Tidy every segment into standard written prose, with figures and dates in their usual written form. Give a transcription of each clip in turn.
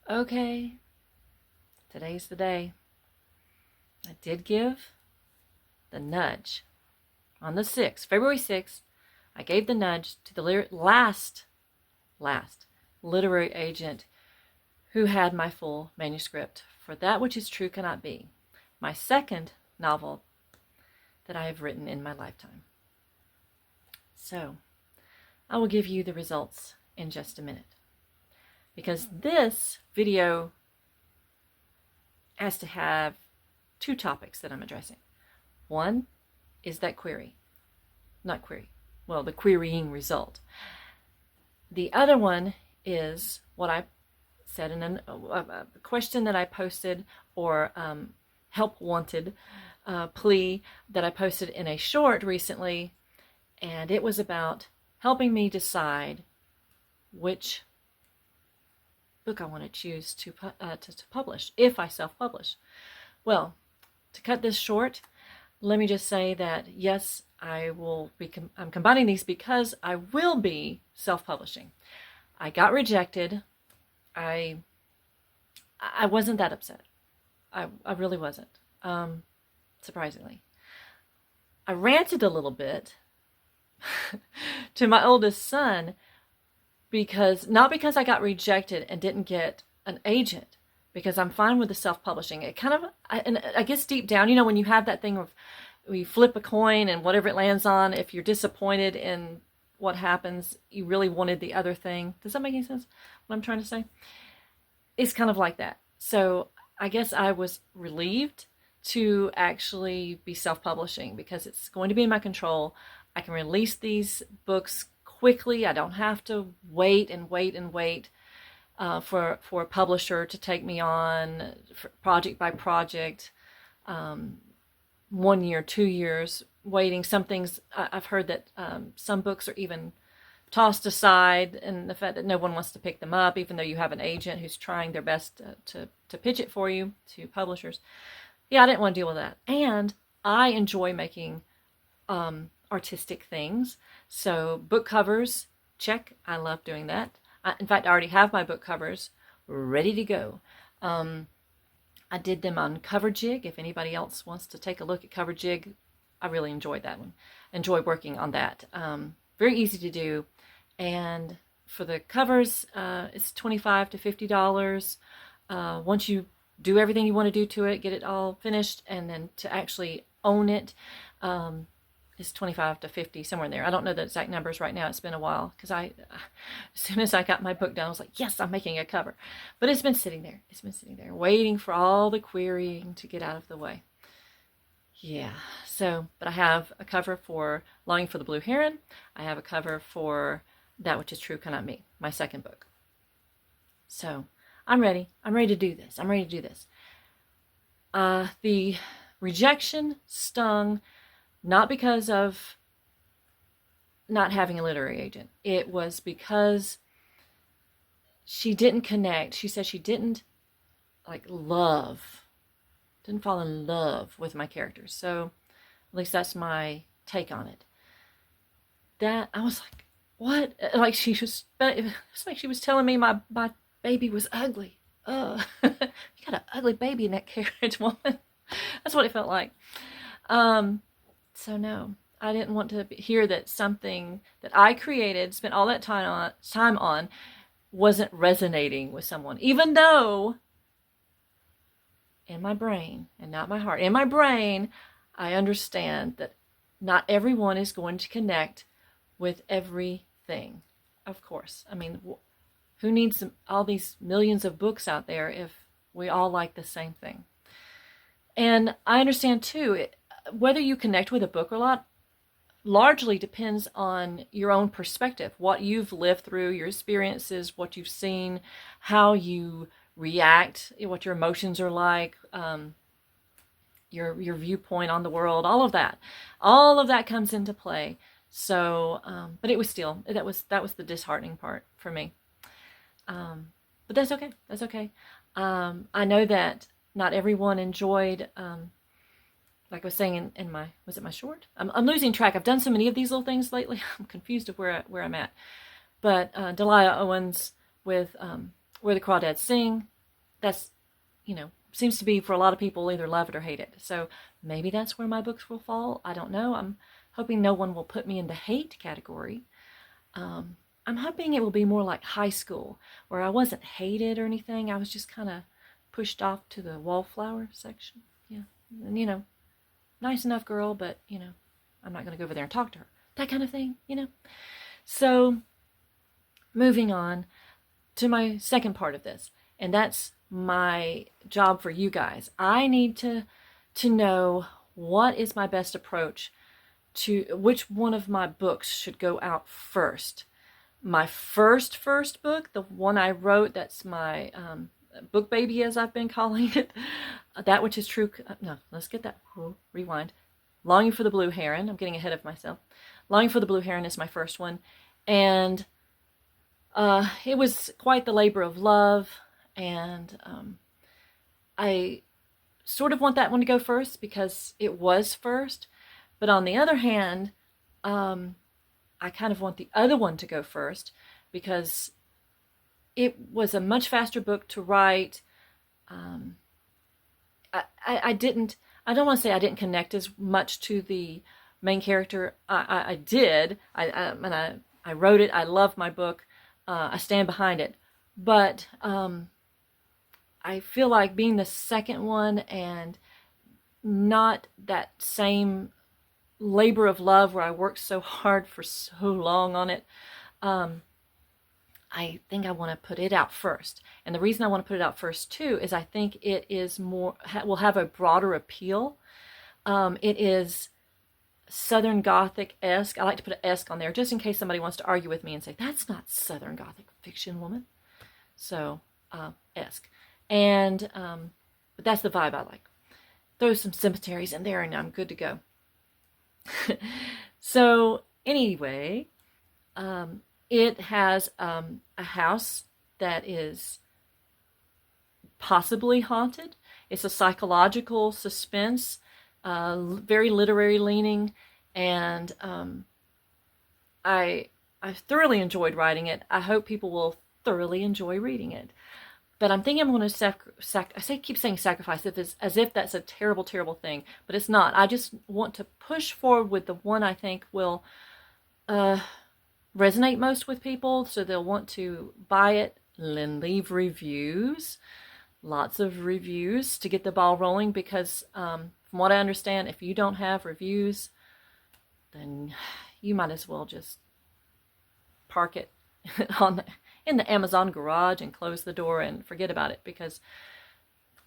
Okay, today's the day. I did give the nudge on the 6th, February 6th. I gave the nudge to the last literary agent who had my full manuscript for That Which Is True Cannot Be, my second novel that I have written in my lifetime. So, I will give you the results in just a minute, because this video has to have two topics that I'm addressing. One is that query, the querying result. The other one is what I said in a question that I posted, or help wanted plea that I posted in a short recently, and it was about helping me decide which book I want to choose to publish, if I self-publish. Well, to cut this short, let me just say that yes, I'm combining these because I will be self-publishing. I got rejected. I wasn't that upset. I really wasn't, surprisingly. I ranted a little bit to my oldest son, not because I got rejected and didn't get an agent, because I'm fine with the self-publishing. It kind of, I guess deep down, when you have that thing of, we flip a coin and whatever it lands on, if you're disappointed in what happens, you really wanted the other thing. Does that make any sense, what I'm trying to say? It's kind of like that. So I guess I was relieved to actually be self-publishing, because it's going to be in my control. I can release these books quickly. I don't have to wait for a publisher to take me on project by project, 1 year, 2 years waiting. Some things, I've heard that some books are even tossed aside, and the fact that no one wants to pick them up, even though you have an agent who's trying their best to pitch it for you to publishers. Yeah, I didn't want to deal with that. And I enjoy making artistic things. So book covers, check. I love doing that. In fact, I already have my book covers ready to go. I did them on CoverJig. If anybody else wants to take a look at CoverJig, I really enjoyed that one. Enjoy working on that. Very easy to do. And for the covers, it's $25 to $50. Once you do everything you want to do to it, get it all finished, and then to actually own it, is $25 to $50, somewhere in there. I don't know the exact numbers right now. It's been a while, because as soon as I got my book done, I was like, yes, I'm making a cover. But it's been sitting there. It's been sitting there waiting for all the querying to get out of the way. Yeah, but I have a cover for Longing for the Blue Heron. I have a cover for That Which Is True Cannot Be, my second book. So I'm ready. I'm ready to do this. The rejection stung, not because of not having a literary agent. It was because she didn't connect. She said she didn't didn't fall in love with my characters. So at least that's my take on it. That I was like, what? It's like she was telling me my baby was ugly. You got an ugly baby in that carriage, woman. That's what it felt like. So no, I didn't want to hear that something that I created, spent all that time on, wasn't resonating with someone. Even though, in my brain, and not my heart, in my brain, I understand that not everyone is going to connect with everything. Of course. I mean, who needs all these millions of books out there if we all like the same thing? And I understand too, whether you connect with a book or not largely depends on your own perspective, what you've lived through, your experiences, what you've seen, how you react, what your emotions are like, your viewpoint on the world, all of that comes into play. So, but it was still, that was the disheartening part for me. But that's okay. I know that not everyone enjoyed, like I was saying in my, was it my short? I'm losing track. I've done so many of these little things lately. I'm confused of where I'm at. But Delia Owens with Where the Crawdads Sing, that's, seems to be for a lot of people either love it or hate it. So maybe that's where my books will fall. I don't know. I'm hoping no one will put me in the hate category. I'm hoping it will be more like high school, where I wasn't hated or anything. I was just kind of pushed off to the wallflower section. Yeah. And, nice enough girl, but, I'm not going to go over there and talk to her. That kind of thing. So, moving on to my second part of this, and that's my job for you guys. I need to know what is my best approach to which one of my books should go out first. My first book, the one I wrote, that's my book baby, as I've been calling it, That Which Is True. No, let's get that. Rewind. Longing for the Blue Heron. I'm getting ahead of myself. Longing for the Blue Heron is my first one. And it was quite the labor of love. And I sort of want that one to go first because it was first. But on the other hand, I kind of want the other one to go first because it was a much faster book to write. I don't want to say I didn't connect as much to the main character. I did. I wrote it. I love my book. I stand behind it. But I feel like being the second one and not that same labor of love where I worked so hard for so long on it, I think I want to put it out first. And the reason I want to put it out first too is I think it is more, will have a broader appeal. It is Southern Gothic-esque. I like to put an esque on there just in case somebody wants to argue with me and say, that's not Southern Gothic fiction, woman. So, esque. And, but that's the vibe I like. Throw some cemeteries in there and I'm good to go. So anyway, it has a house that is possibly haunted. It's a psychological suspense, very literary leaning, and I thoroughly enjoyed writing it. I hope people will thoroughly enjoy reading it. But I'm thinking I'm going to keep saying sacrifice as if that's a terrible, terrible thing. But it's not. I just want to push forward with the one I think will resonate most with people. So they'll want to buy it and leave reviews. Lots of reviews to get the ball rolling. Because from what I understand, if you don't have reviews, then you might as well just park it in the Amazon garage and close the door and forget about it because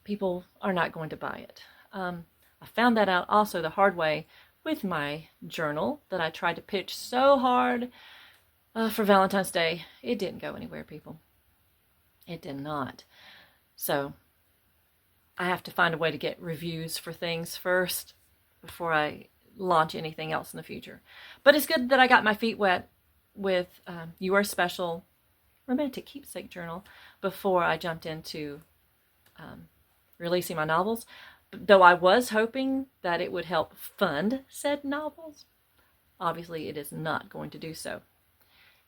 people are not going to buy it. I found that out also the hard way with my journal that I tried to pitch so hard for Valentine's Day. It didn't go anywhere, people. It did not. So I have to find a way to get reviews for things first before I launch anything else in the future. But it's good that I got my feet wet with You Are Special Romantic Keepsake Journal before I jumped into releasing my novels. Though I was hoping that it would help fund said novels. Obviously, it is not going to do so.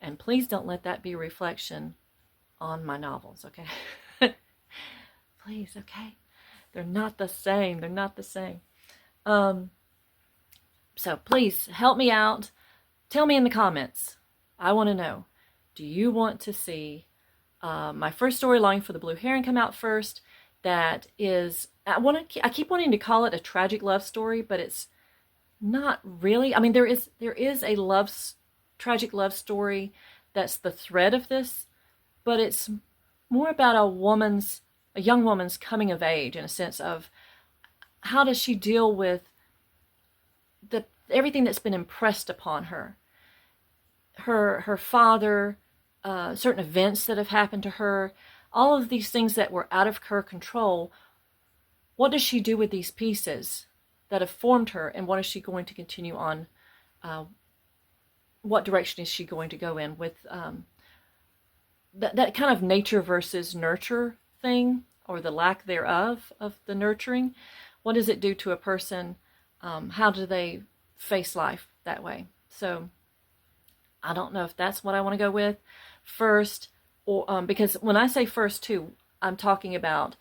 And please don't let that be a reflection on my novels, okay? Please, okay? They're not the same. They're not the same. So please help me out. Tell me in the comments. I want to know. Do you want to see my first story, Longing for the Blue Heron, come out first? That is, I keep wanting to call it a tragic love story, but it's not really. I mean, there is a tragic love story that's the thread of this, but it's more about a young woman's coming of age in a sense of how does she deal with everything that's been impressed upon her. Her father, certain events that have happened to her, all of these things that were out of her control. What does she do with these pieces that have formed her, and what is she going to continue on? What direction is she going to go in with that kind of nature versus nurture thing, or the lack thereof of the nurturing? What does it do to a person? How do they face life that way? So I don't know if that's what I want to go with first, or because when I say first too, I'm talking about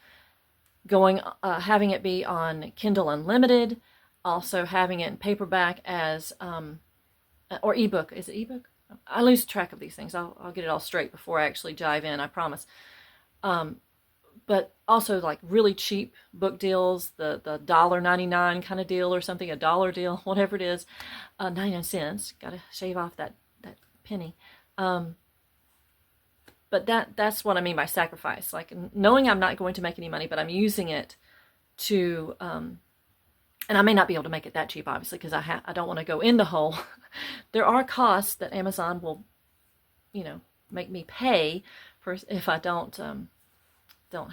going, having it be on Kindle Unlimited, also having it in paperback as, or ebook. Is it ebook? I lose track of these things. I'll get it all straight before I actually dive in, I promise. But also like really cheap book deals, the $1.99 kind of deal or something, $1 deal, whatever it is, 99 cents. Got to shave off that penny. But that's what I mean by sacrifice. Like knowing I'm not going to make any money, but I'm using it to, and I may not be able to make it that cheap, obviously, because I don't want to go in the hole. There are costs that Amazon will, make me pay for if I don't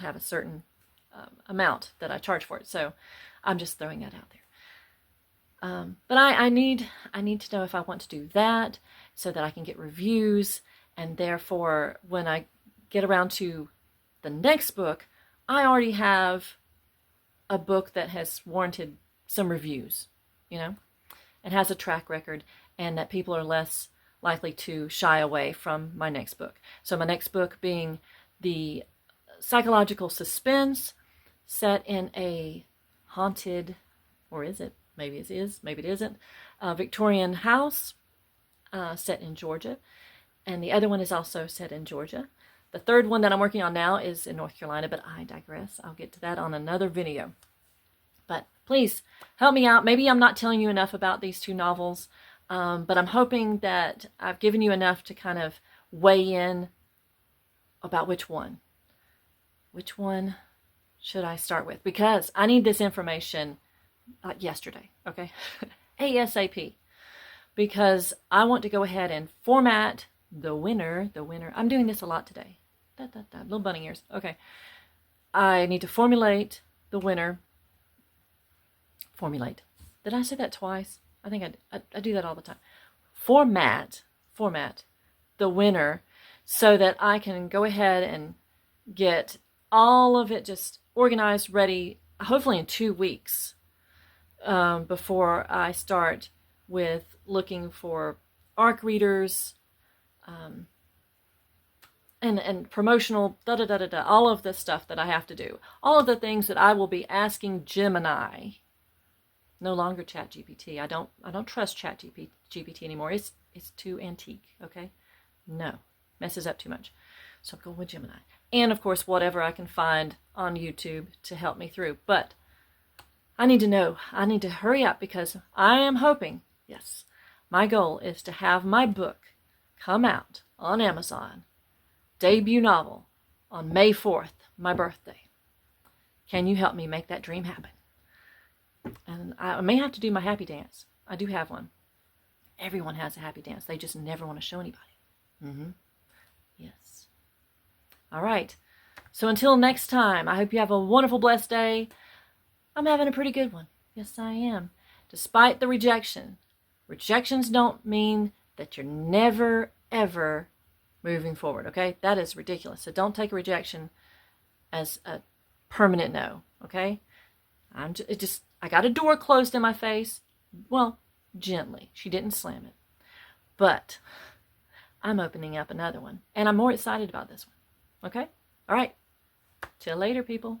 have a certain amount that I charge for it. So I'm just throwing that out there. But I need to know if I want to do that so that I can get reviews, and therefore when I get around to the next book, I already have a book that has warranted some reviews, and has a track record, and that people are less likely to shy away from my next book. So my next book being the psychological suspense set in a haunted, or is it? Maybe it is, maybe it isn't, Victorian house set in Georgia. And the other one is also set in Georgia. The third one that I'm working on now is in North Carolina, but I digress. I'll get to that on another video. But please help me out. Maybe I'm not telling you enough about these two novels, but I'm hoping that I've given you enough to kind of weigh in about which one. Which one should I start with? Because I need this information yesterday, okay? ASAP. Because I want to go ahead and format the winner. I'm doing this a lot today. Little bunny ears. Okay. I need to formulate the winner. Formulate. Did I say that twice? I think I do that all the time. Format the winner so that I can go ahead and get all of it just organized, ready, hopefully in 2 weeks, before I start with looking for ARC readers, and promotional, all of the stuff that I have to do. All of the things that I will be asking Gemini. No longer ChatGPT. I don't trust ChatGPT anymore. It's too antique, okay? No. Messes up too much. So I'm going with Gemini. And of course, whatever I can find on YouTube to help me through. But I need to know. I need to hurry up because I am hoping, yes, my goal is to have my book come out on Amazon, debut novel, on May 4th, my birthday. Can you help me make that dream happen? And I may have to do my happy dance. I do have one. Everyone has a happy dance. They just never want to show anybody. Yes. All right. So until next time, I hope you have a wonderful, blessed day. I'm having a pretty good one. Yes, I am. Despite the rejection. Rejections don't mean that you're never, ever moving forward, okay? That is ridiculous. So don't take a rejection as a permanent no, okay? I got a door closed in my face. Well, gently. She didn't slam it. But I'm opening up another one. And I'm more excited about this one. Okay? All right. Till later, people.